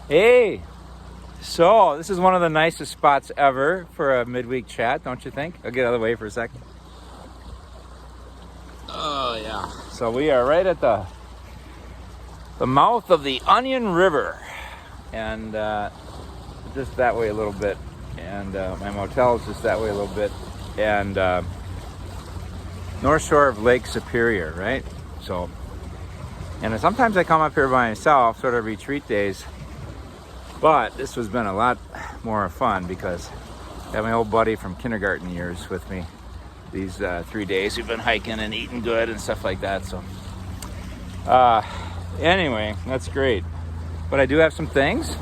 Hey, so this is one of the nicest spots ever for a midweek chat, don't you think? I'll get out of the way for a second. Oh yeah. So we are right at the mouth of the Onion River, and just that way a little bit, and my motel is just that way a little bit, and north shore of Lake Superior, right? So, and sometimes I come up here by myself, sort of retreat days, but this has been a lot more fun because I have my old buddy from kindergarten years with me these 3 days. We've been hiking and eating good and stuff like that. So anyway, that's great. But I do have some things.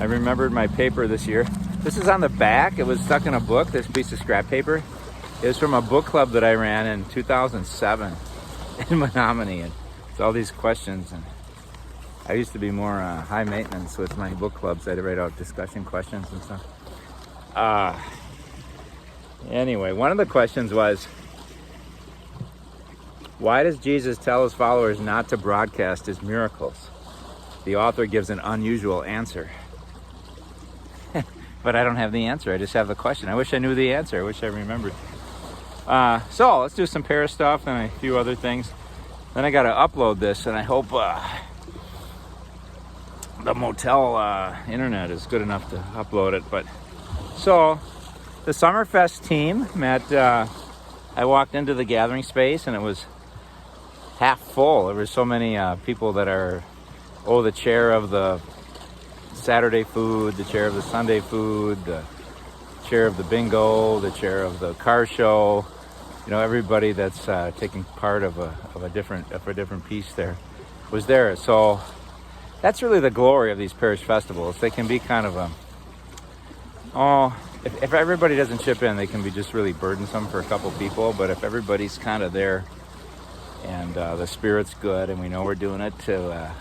I remembered my paper this year. This is on the back. It was stuck in a book, this piece of scrap paper. It was from a book club that I ran in 2007 in Menominee. And it's all these questions. And I used to be more high maintenance with my book clubs. I had to write out discussion questions and stuff. Anyway, one of the questions was, why does Jesus tell his followers not to broadcast his miracles? The author gives an unusual answer. But I don't have the answer. I just have the question. I wish I knew the answer. I wish I remembered. So let's do some Parish stuff and a few other things. Then I got to upload this, and I hope the motel internet is good enough to upload it. But so the Summerfest team met. I walked into the gathering space, and it was half full. There were so many people that are the chair of the Saturday food, the chair of the Sunday food, the chair of the bingo, the chair of the car show. You know, everybody that's taking part of a different piece there was there. So that's really the glory of these parish festivals. They can be kind of if everybody doesn't chip in, they can be just really burdensome for a couple people. But if everybody's kind of there and the spirit's good, and we know we're doing it to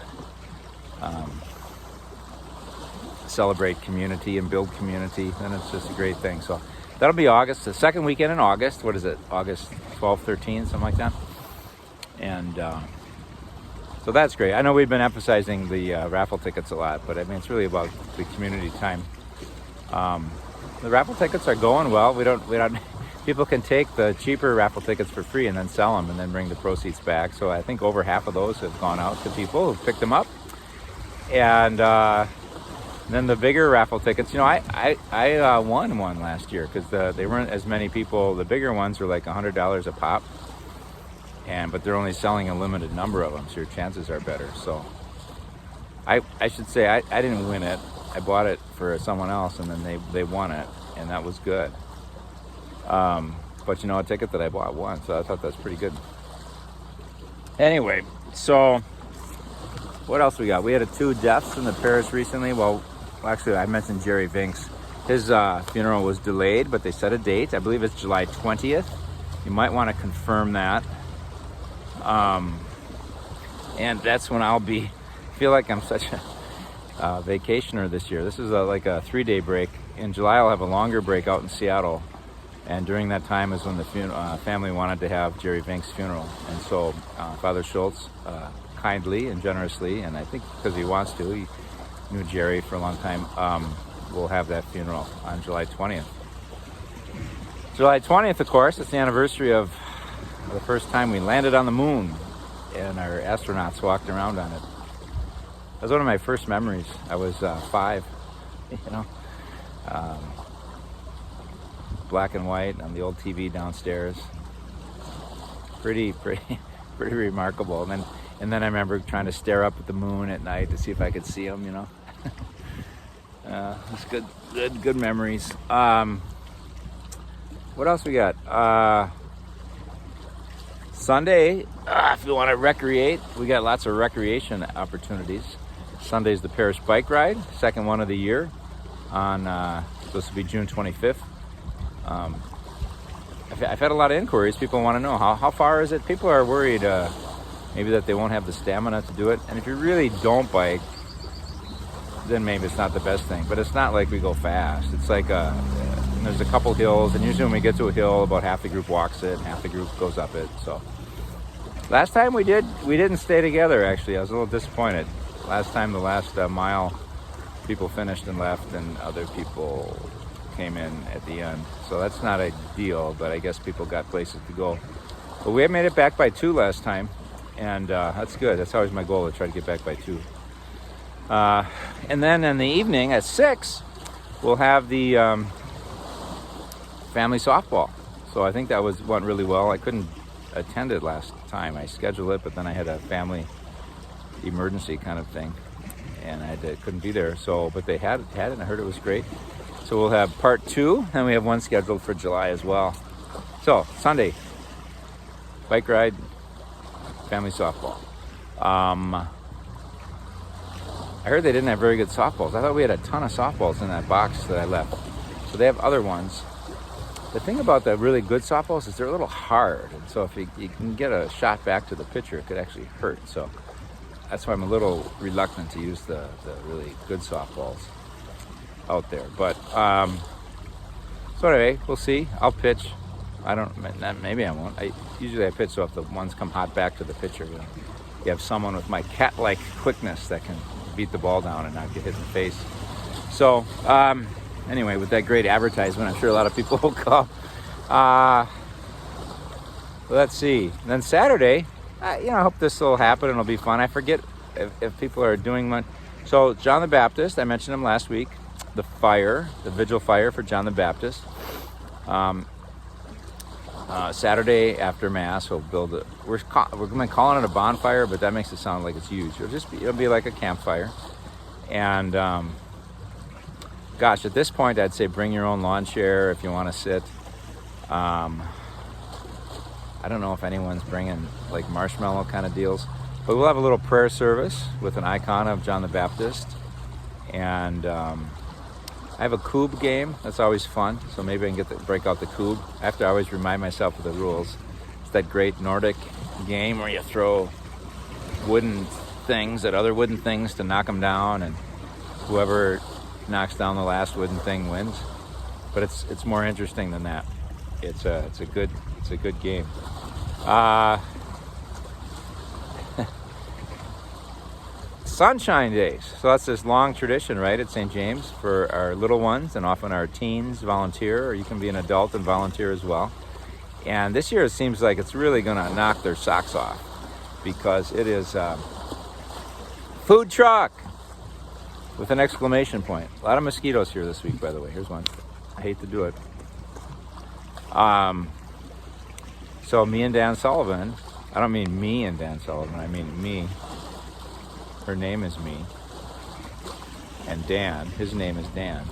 celebrate community and build community, then it's just a great thing. So that'll be August, the second weekend in August. What is it? August 12th, 13th, something like that. And so that's great. I know we've been emphasizing the raffle tickets a lot, but I mean, it's really about the community time. The raffle tickets are going well. We don't. People can take the cheaper raffle tickets for free and then sell them and then bring the proceeds back. So I think over half of those have gone out to people who picked them up. And then the bigger raffle tickets, you know, I won one last year because they weren't as many people. The bigger ones were like $100 a pop, but they're only selling a limited number of them, so your chances are better. So I should say I didn't win it. I bought it for someone else, and then they won it, and that was good. But you know, a ticket that I bought won, so I thought that's pretty good. Anyway, so what else we got? We had 2 deaths in the parish recently. Well, actually, I mentioned Jerry Vinks. His funeral was delayed, but they set a date. I believe it's July 20th. You might want to confirm that. And that's when I'll feel like I'm such a vacationer this year. This is like a 3-day break. In July, I'll have a longer break out in Seattle. And during that time is when the family wanted to have Jerry Vinks' funeral. And so Father Schultz kindly and generously, and I think because he wants to, he knew Jerry for a long time, will have that funeral on July 20th. July 20th, of course, it's the anniversary of the first time we landed on the moon and our astronauts walked around on it. That was one of my first memories. I was 5, you know. Black and white on the old TV downstairs. Pretty remarkable. And then I remember trying to stare up at the moon at night to see if I could see him, you know. It's good memories. What else we got? Sunday, if you want to recreate, we got lots of recreation opportunities. Sunday's the Parish bike ride, second one of the year, on supposed to be June 25th. I've had a lot of inquiries. People want to know how far is it. People are worried maybe that they won't have the stamina to do it. And if you really don't bike, then maybe it's not the best thing. But it's not like we go fast. It's like there's a couple hills, and usually when we get to a hill, about half the group walks it and half the group goes up it. So last time we didn't stay together. Actually, I was a little disappointed. Last time, the last mile, people finished and left, and other people came in at the end. So that's not ideal, but I guess people got places to go. But we made it back by 2 last time, and that's good. That's always my goal, to try to get back by 2. And then in the evening at 6, we'll have the family softball. So I think that went really well. I couldn't attend it last time. I scheduled it, but then I had a family emergency kind of thing, and I couldn't be there. So, but they had it, and I heard it was great. So we'll have part 2, and we have one scheduled for July as well. So Sunday, bike ride, family softball. I heard they didn't have very good softballs. I thought we had a ton of softballs in that box that I left. So they have other ones. The thing about the really good softballs is they're a little hard. And so if you can get a shot back to the pitcher, it could actually hurt. So that's why I'm a little reluctant to use the really good softballs out there. But so anyway, we'll see. I'll pitch. Maybe I won't. Usually I pitch, so if the ones come hot back to the pitcher, you have someone with my cat-like quickness that can beat the ball down and not get hit in the face. So anyway, with that great advertisement, I'm sure a lot of people will come. Let's see. And then Saturday, I hope this will happen and it'll be fun. I forget if people are doing much. So John the Baptist, I mentioned him last week. The vigil fire for John the Baptist. Saturday after Mass, we'll build it. We're going to call it a bonfire, but that makes it sound like it's huge. It'll be like a campfire. And gosh, at this point, I'd say bring your own lawn chair if you want to sit. I don't know if anyone's bringing like marshmallow kind of deals, but we'll have a little prayer service with an icon of John the Baptist. And I have a cube game. That's always fun. So maybe I can break out the cube. I have to always remind myself of the rules. It's that great Nordic game where you throw wooden things at other wooden things to knock them down, and whoever knocks down the last wooden thing wins. But it's more interesting than that. It's a good game. Sunshine Days. So that's this long tradition, right, at St. James for our little ones, and often our teens volunteer, or you can be an adult and volunteer as well. And this year it seems like it's really going to knock their socks off, because it is food truck with an exclamation point. A lot of mosquitoes here this week, by the way. Here's one. I hate to do it. So me and Dan Sullivan, I don't mean me and Dan Sullivan, I mean me. Her name is Me. And Dan, his name is Dan.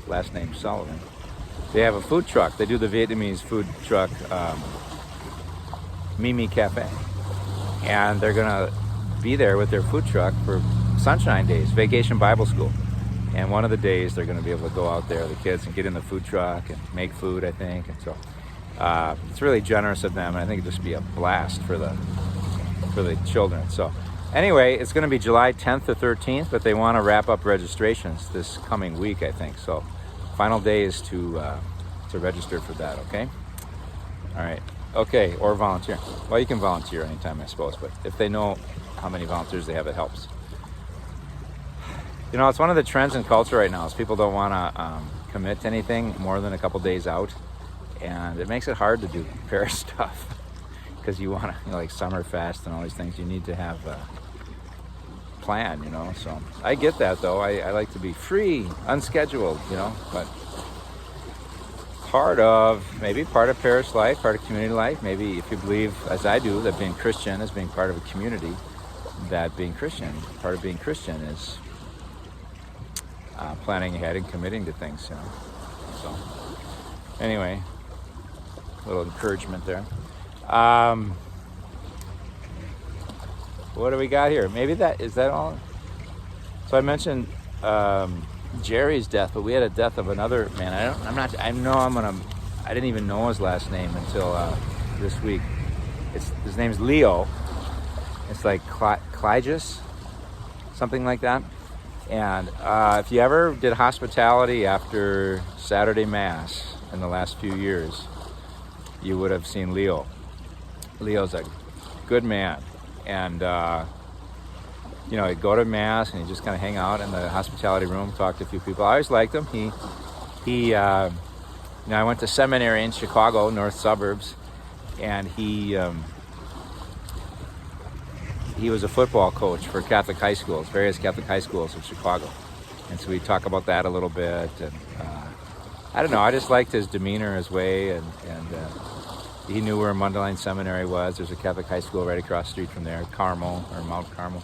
Last name Sullivan. They have a food truck. They do the Vietnamese food truck, Mimi Cafe. And they're going to be there with their food truck for Sunshine Days, Vacation Bible School. And one of the days they're going to be able to go out there, the kids, and get in the food truck and make food, I think. And so it's really generous of them. And I think it'll just be a blast for the children. So anyway, it's going to be July 10th to 13th, but they want to wrap up registrations this coming week, I think. So final day is to register for that, okay? All right. Okay, or volunteer. Well, you can volunteer anytime, I suppose, but if they know how many volunteers they have, it helps. It's one of the trends in culture right now is people don't want to commit to anything more than a couple days out, and it makes it hard to do parish stuff. Because you want to, like Summerfest and all these things, you need to have a plan, So I get that, though. I like to be free, unscheduled, but part of parish life, part of community life, maybe if you believe, as I do, that being Christian is being part of a community, that part of being Christian is planning ahead and committing to things, So anyway, a little encouragement there. What do we got here? Maybe is that all? So I mentioned Jerry's death, but we had a death of another man. I didn't even know his last name until this week. His name's Leo. It's like Clygus, something like that. And if you ever did hospitality after Saturday Mass in the last few years, you would have seen Leo. Leo's a good man, and he'd go to mass and he'd just kind of hang out in the hospitality room, talk to a few people. I always liked him. I went to seminary in Chicago, north suburbs, and he was a football coach for Catholic high schools, various Catholic high schools in Chicago. And so we talk about that a little bit. And I don't know, I just liked his demeanor, his way, and he knew where Mundelein Seminary was. There's a Catholic high school right across the street from there, Carmel, or Mount Carmel.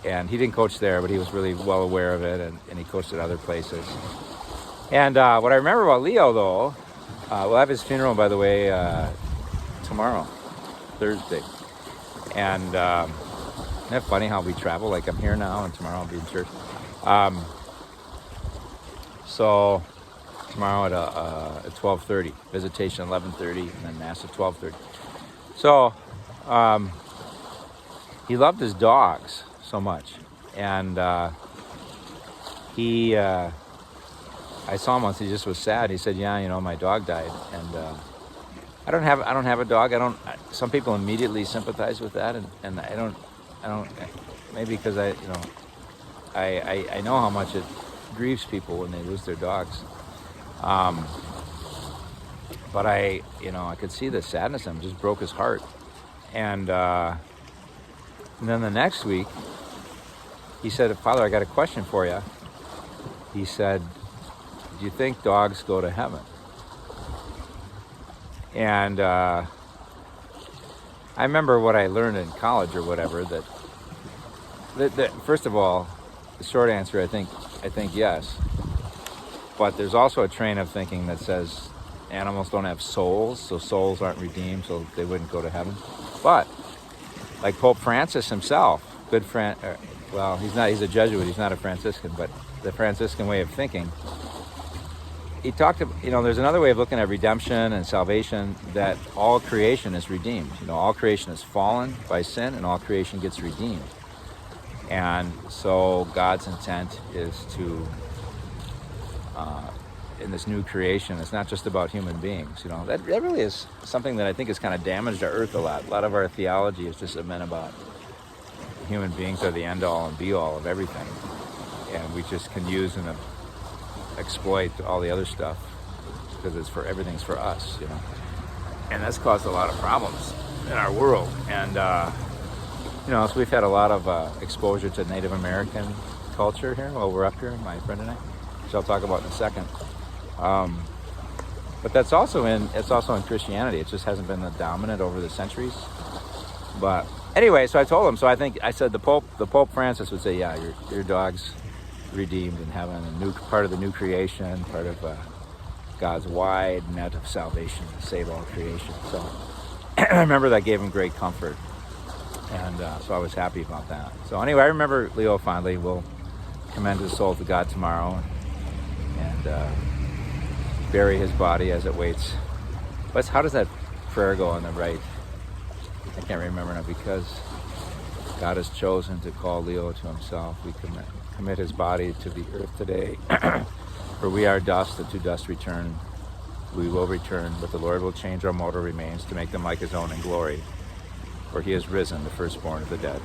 And he didn't coach there, but he was really well aware of it, and he coached at other places. And what I remember about Leo, though, we'll have his funeral, by the way, tomorrow, Thursday. And isn't that funny how we travel? Like, I'm here now, and tomorrow I'll be in church. So tomorrow at 12:30, visitation 11:30, and then mass at 12:30. So he loved his dogs so much, and I saw him once. He just was sad. He said, "Yeah, my dog died," and I don't have a dog. Some people immediately sympathize with that, and I don't. Maybe because I know how much it grieves people when they lose their dogs. But I could see the sadness in him. It just broke his heart. And then the next week, he said, "Father, I got a question for you." He said, "Do you think dogs go to heaven?" And I remember what I learned in college or whatever, that first of all, the short answer, I think yes. But there's also a train of thinking that says animals don't have souls, so souls aren't redeemed, so they wouldn't go to heaven. But like Pope Francis himself, he's a Jesuit, he's not a Franciscan, but the Franciscan way of thinking, he talked about, there's another way of looking at redemption and salvation, that all creation is redeemed. All creation is fallen by sin, and all creation gets redeemed. And so God's intent is to, in this new creation, it's not just about human beings. That really is something that I think has kind of damaged our earth a lot. A lot of our theology has just been about human beings are the end all and be all of everything. And we just can use and exploit all the other stuff because everything's for us, and that's caused a lot of problems in our world. And so we've had a lot of exposure to Native American culture here while we're up here, my friend and I, which I'll talk about in a second. But it's also in Christianity. It just hasn't been the dominant over the centuries. But anyway, so I told him. So I said the Pope Francis would say, "Yeah, your dog's redeemed in heaven, a part of the new creation, part of God's wide net of salvation to save all creation." So I remember that gave him great comfort, and so I was happy about that. So anyway, I remember Leo fondly. We'll commend his soul to God tomorrow, and bury his body as it waits. How does that prayer go on the right? I can't remember now. Because God has chosen to call Leo to himself, we commit his body to the earth today. For we are dust, and to dust return. We will return, but the Lord will change our mortal remains to make them like his own in glory. For he has risen, the firstborn of the dead.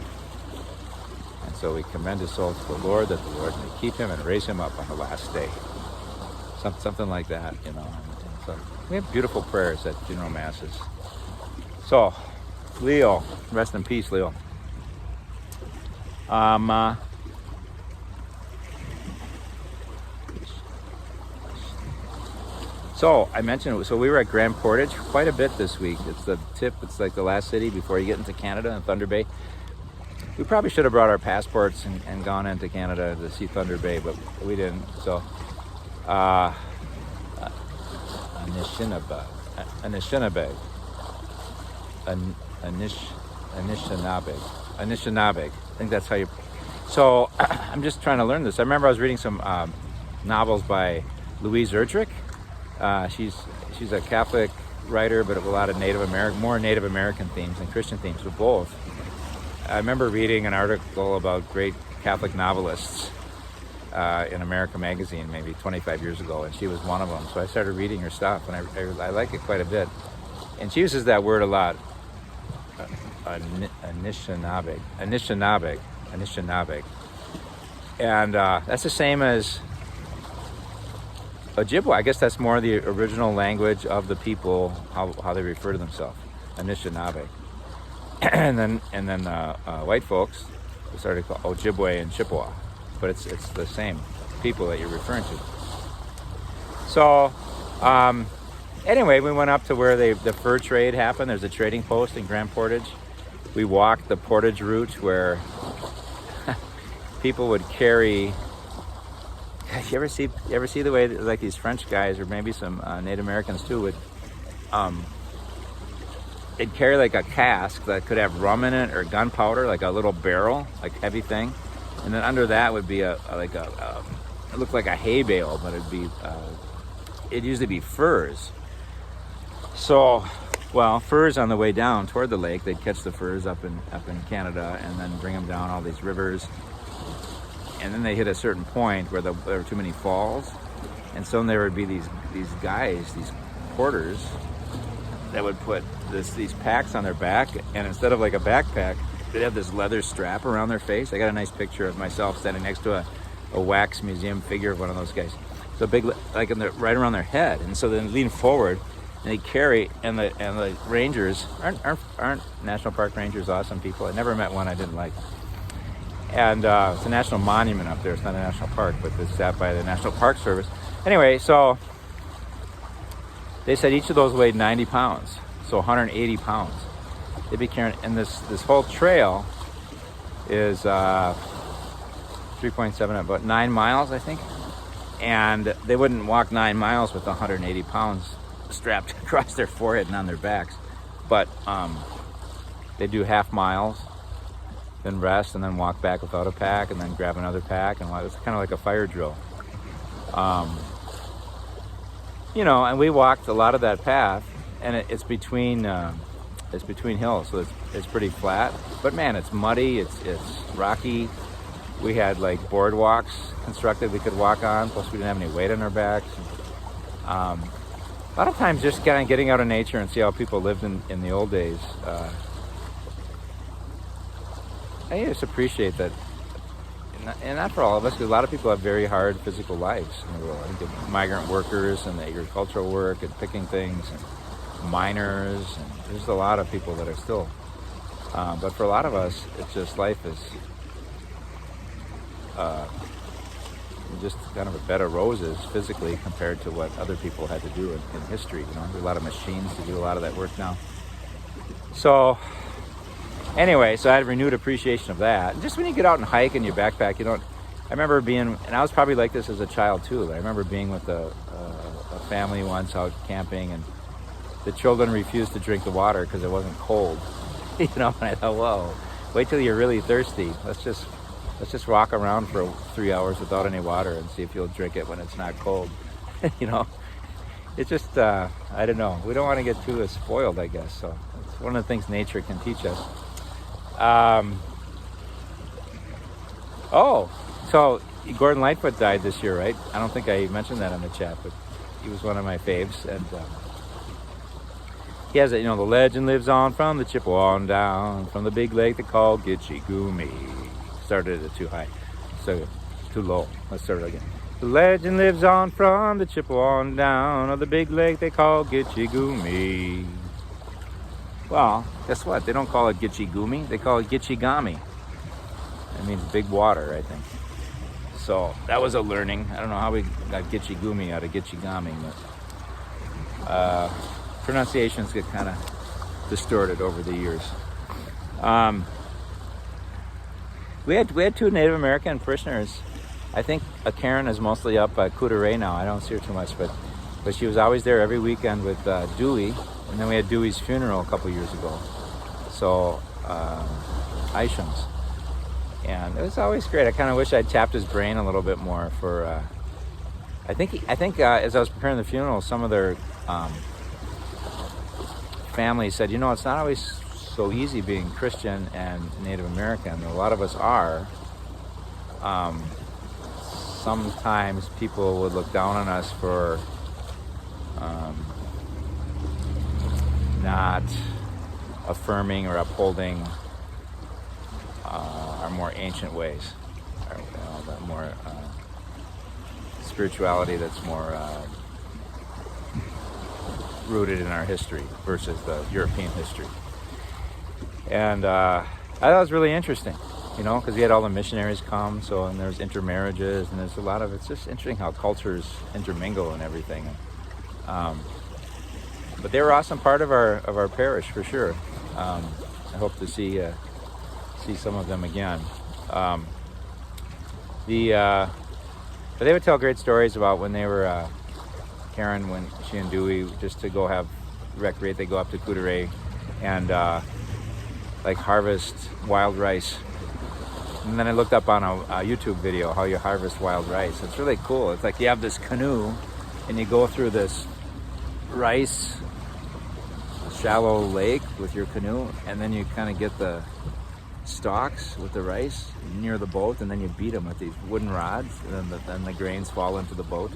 And so we commend his soul to the Lord, that the Lord may keep him and raise him up on the last day. Something like that, And so we have beautiful prayers at funeral masses. So, Leo, rest in peace, Leo. So I mentioned, we were at Grand Portage quite a bit this week. It's the tip. It's like the last city before you get into Canada and Thunder Bay. We probably should have brought our passports and gone into Canada to see Thunder Bay, but we didn't. So Anishinaabe. I think that's how you. So I'm just trying to learn this. I remember I was reading some novels by Louise Erdrich. She's a Catholic writer, but a lot of more Native American themes and Christian themes, but both. I remember reading an article about great Catholic novelists in America Magazine maybe 25 years ago, and she was one of them. So I started reading her stuff, and I like it quite a bit. And she uses that word a lot, Anishinaabe. Anishinaabe. And that's the same as Ojibwe. I guess that's more the original language of the people, how they refer to themselves, Anishinaabe. and then white folks started to call Ojibwe and Chippewa, but it's the same people that you're referring to. So anyway, we went up to where the fur trade happened. There's a trading post in Grand Portage. We walked the portage route where people would carry. You ever see the way that, like, these French guys, or maybe some Native Americans too, would they'd carry like a cask that could have rum in it or gunpowder, like a little barrel, like heavy thing, and then under that would be it looked like a hay bale, but it'd usually be furs. So, well, furs on the way down toward the lake, they'd catch the furs up in Canada and then bring them down all these rivers. And then they hit a certain point where there were too many falls, and so there would be these guys, these porters, that would put these packs on their back, and instead of like a backpack, they'd have this leather strap around their face. I got a nice picture of myself standing next to a wax museum figure of one of those guys. So big, like right around their head, and so then lean forward, and they carry, and the rangers aren't National Park rangers awesome people? I never met one I didn't like. And it's a national monument up there. It's not a national park, but it's staffed by the National Park Service. Anyway, so they said each of those weighed 90 pounds, so 180 pounds. They'd be carrying, and this whole trail is 3.7, about 9 miles, I think. And they wouldn't walk 9 miles with 180 pounds strapped across their forehead and on their backs. But they do half miles, then rest, and then walk back without a pack, and then grab another pack, and it's kind of like a fire drill. And we walked a lot of that path, and it's between hills, so it's pretty flat. But man, it's muddy, it's rocky. We had like boardwalks constructed we could walk on, plus we didn't have any weight on our backs. A lot of times just kind of getting out of nature and see how people lived in the old days. I just appreciate that, and not for all of us, because a lot of people have very hard physical lives in the world. I think of migrant workers and the agricultural work and picking things, and miners, and there's a lot of people that are still. But for a lot of us, it's just life is just kind of a bed of roses physically compared to what other people had to do in history. There's a lot of machines to do a lot of that work now. So. Anyway, so I had a renewed appreciation of that. And just when you get out and hike in your backpack, I remember being, and I was probably like this as a child too, but I remember being with a family once out camping, and the children refused to drink the water because it wasn't cold. And I thought, whoa, wait till you're really thirsty. Let's just walk around for 3 hours without any water and see if you'll drink it when it's not cold. It's just, I don't know. We don't want to get too spoiled, I guess. So it's one of the things nature can teach us. So Gordon Lightfoot died this year, right? I don't think I mentioned that in the chat, but he was one of my faves, and he has the legend lives on from the Chippewa on down, from the big lake they call Gitchigami. Started it too high, so too low. Let's start it again. The legend lives on from the Chippewa on down, of the big lake they call Gitchigami. Well, guess what? They don't call it Gitchigumi. They call it Gitchigami. It means big water, I think. So that was a learning. I don't know how we got Gitchigumi out of Gitchigami, but pronunciations get kind of distorted over the years. We had two Native American parishioners. I think Karen is mostly up at Coudray now. I don't see her too much, but she was always there every weekend with Dewey. And then we had Dewey's funeral a couple years ago. So, Isham's. And it was always great. I kind of wish I'd tapped his brain a little bit more for, I think as I was preparing the funeral, some of their families said, it's not always so easy being Christian and Native American. A lot of us are. Sometimes people would look down on us for not affirming or upholding our our more ancient ways, the more spirituality that's more rooted in our history versus the European history. And I thought it was really interesting, because we had all the missionaries come, and there's intermarriages, and there's a lot of, it's just interesting how cultures intermingle and everything. But they were an awesome part of our parish for sure. I hope to see some of them again. But they would tell great stories about when they were Karen, when she and Dewey, just to go recreate, they go up to Coudray and harvest wild rice. And then I looked up on a YouTube video how you harvest wild rice. It's really cool. It's like you have this canoe and you go through this rice shallow lake with your canoe, and then you kind of get the stalks with the rice near the boat, and then you beat them with these wooden rods, and then the grains fall into the boat.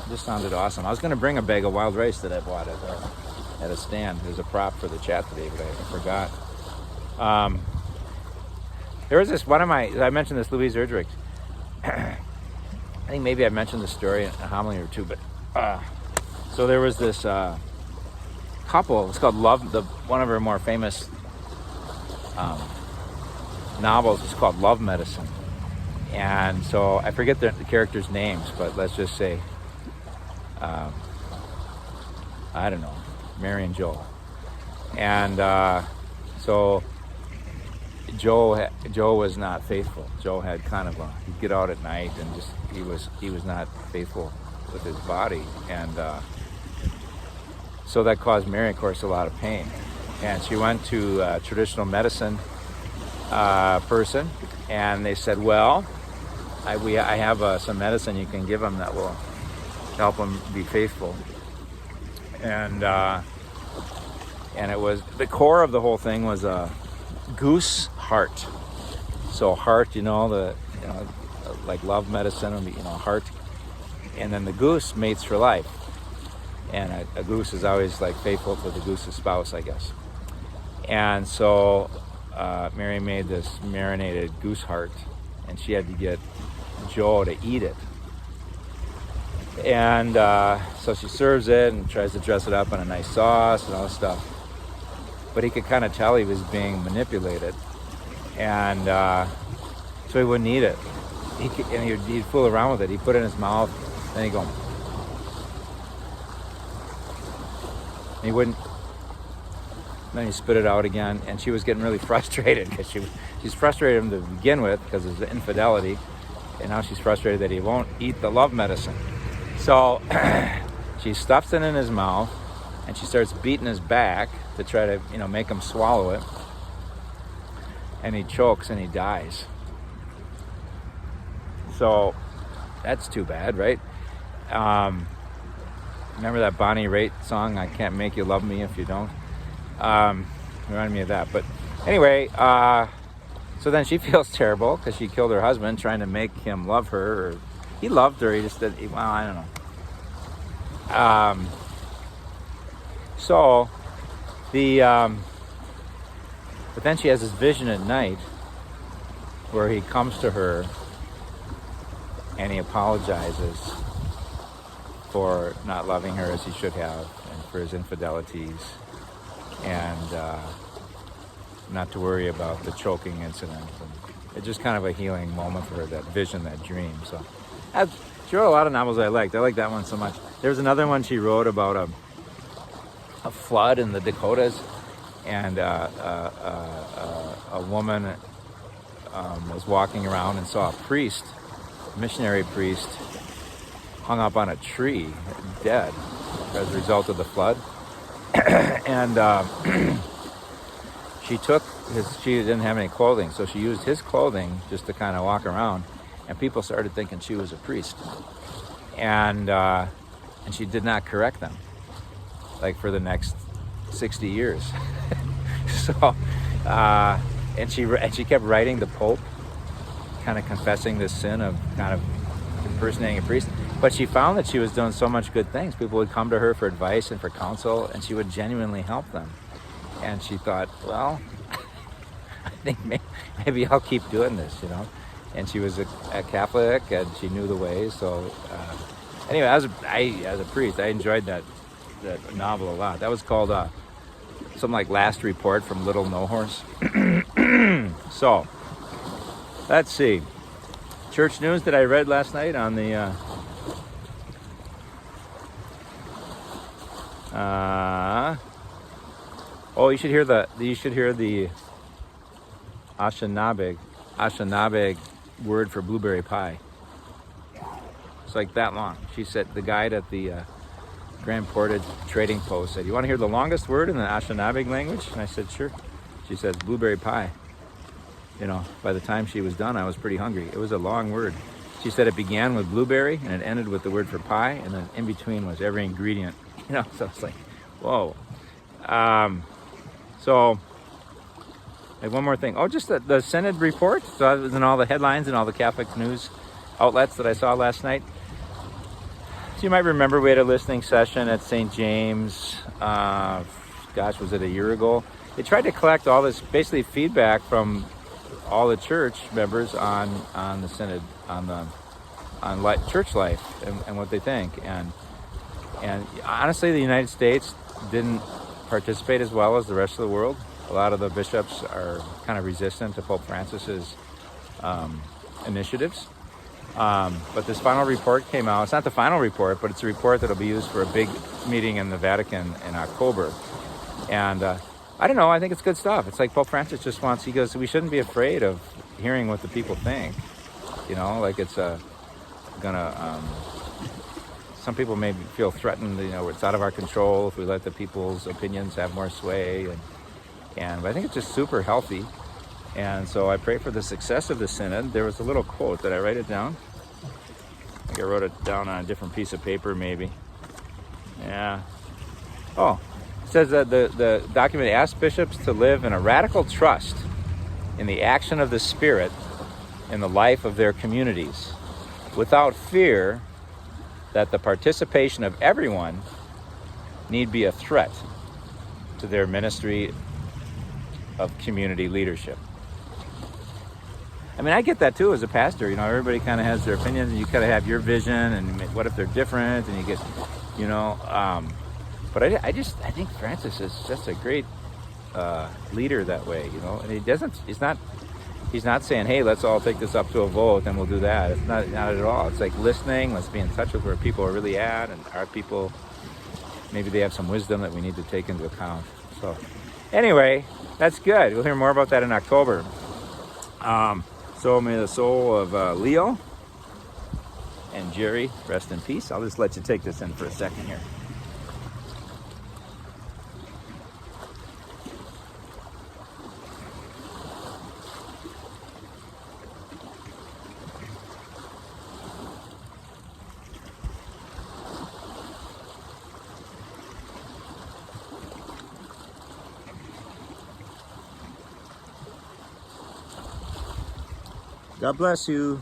Just sounded awesome. I was going to bring a bag of wild rice that I bought at a stand. There's a prop for the chat today, but I forgot. There was this I mentioned this Louise Erdrich. I think maybe I mentioned the story in a homily or two, but so there was this couple. It's called Love. One of her more famous novels is called Love Medicine, and so I forget the characters' names, but let's just say I don't know, Mary and Joe. And so Joe was not faithful. Joe had kind of he'd get out at night and just he was not faithful with his body, and so that caused Mary, of course, a lot of pain. And she went to a traditional medicine person, and they said, well, I have some medicine you can give him that will help him be faithful. And it was, the core of the whole thing was a goose heart. So heart, like love medicine, heart. And then the goose mates for life. And a goose is always like faithful to the goose's spouse, I guess. And so Mary made this marinated goose heart, and she had to get Joe to eat it. And so she serves it and tries to dress it up in a nice sauce and all this stuff. But he could kind of tell he was being manipulated. And so he wouldn't eat it. He'd fool around with it. He'd put it in his mouth, then he'd go. He wouldn't. Then he spit it out again, and she was getting really frustrated because she's frustrated him to begin with because of the infidelity, and now she's frustrated that he won't eat the love medicine. So she stuffs it in his mouth, and she starts beating his back to try to make him swallow it, and he chokes and he dies. So that's too bad, right? Remember that Bonnie Raitt song, I Can't Make You Love Me If You Don't? Reminded me of that. But anyway, so then she feels terrible because she killed her husband trying to make him love her. Or he loved her, he just did, I don't know. So but then she has this vision at night where he comes to her and he apologizes for not loving her as he should have, and for his infidelities, and not to worry about the choking incident. And it's just kind of a healing moment for her, that vision, that dream. So she wrote a lot of novels I liked. I like that one so much. There's another one she wrote about a flood in the Dakotas, and a woman was walking around and saw a priest, a missionary priest, hung up on a tree, dead, as a result of the flood. And she didn't have any clothing, so she used his clothing just to kind of walk around, and people started thinking she was a priest. And she did not correct them, like for the next 60 years. So, and she kept writing the Pope, kind of confessing this sin of kind of impersonating a priest. But she found that she was doing so much good things. People would come to her for advice and for counsel, and she would genuinely help them. And she thought, well, think maybe I'll keep doing this, you know. And she was a Catholic, and she knew the ways. So anyway, as a priest, I enjoyed that novel a lot. That was called something like Last Report from Little No Horse. So let's see. Church news that I read last night on the you should hear the Anishinaabe word for blueberry pie. It's like that long. She said, the guide at the Grand Portage Trading Post said, "You want to hear the longest word in the Anishinaabe language?" And I said, "Sure." She says, "Blueberry pie." You know, by the time she was done, I was pretty hungry. It was a long word. She said it began with blueberry and it ended with the word for pie, and then in between was every ingredient. You know, so it's like, whoa. So, like one more thing. Oh, just the Synod report. So that was in all the headlines and all the Catholic news outlets that I saw last night. So you might remember we had a listening session at St. James. Was it a year ago? They tried to collect all this basically feedback from all the church members on the Synod, on church life and what they think. And honestly, the United States didn't participate as well as the rest of the world. A lot of the bishops are kind of resistant to Pope Francis's initiatives. But this final report came out. It's not the final report, but it's a report that will be used for a big meeting in the Vatican in October. And I don't know, I think it's good stuff. It's like Pope Francis he goes, we shouldn't be afraid of hearing what the people think. You know, like it's some people may feel threatened, you know, it's out of our control if we let the people's opinions have more sway. But I think it's just super healthy. And so I pray for the success of the Synod. There was a little quote. Did I write it down? I think I wrote it down on a different piece of paper, maybe. Yeah. Oh, it says that the document asks bishops to live in a radical trust in the action of the Spirit in the life of their communities, without fear that the participation of everyone need be a threat to their ministry of community leadership. I mean, I get that too as a pastor. You know, everybody kind of has their opinions, and you kind of have your vision, and what if they're different, and you get, you know. But I think Francis is just a great leader that way, you know. And he's not saying, hey, let's all take this up to a vote and we'll do that. It's not at all. It's like listening. Let's be in touch with where people are really at, and our people, maybe they have some wisdom that we need to take into account. So anyway, that's good. We'll hear more about that in October. So may the soul of Leo and Jerry rest in peace. I'll just let you take this in for a second here. God bless you.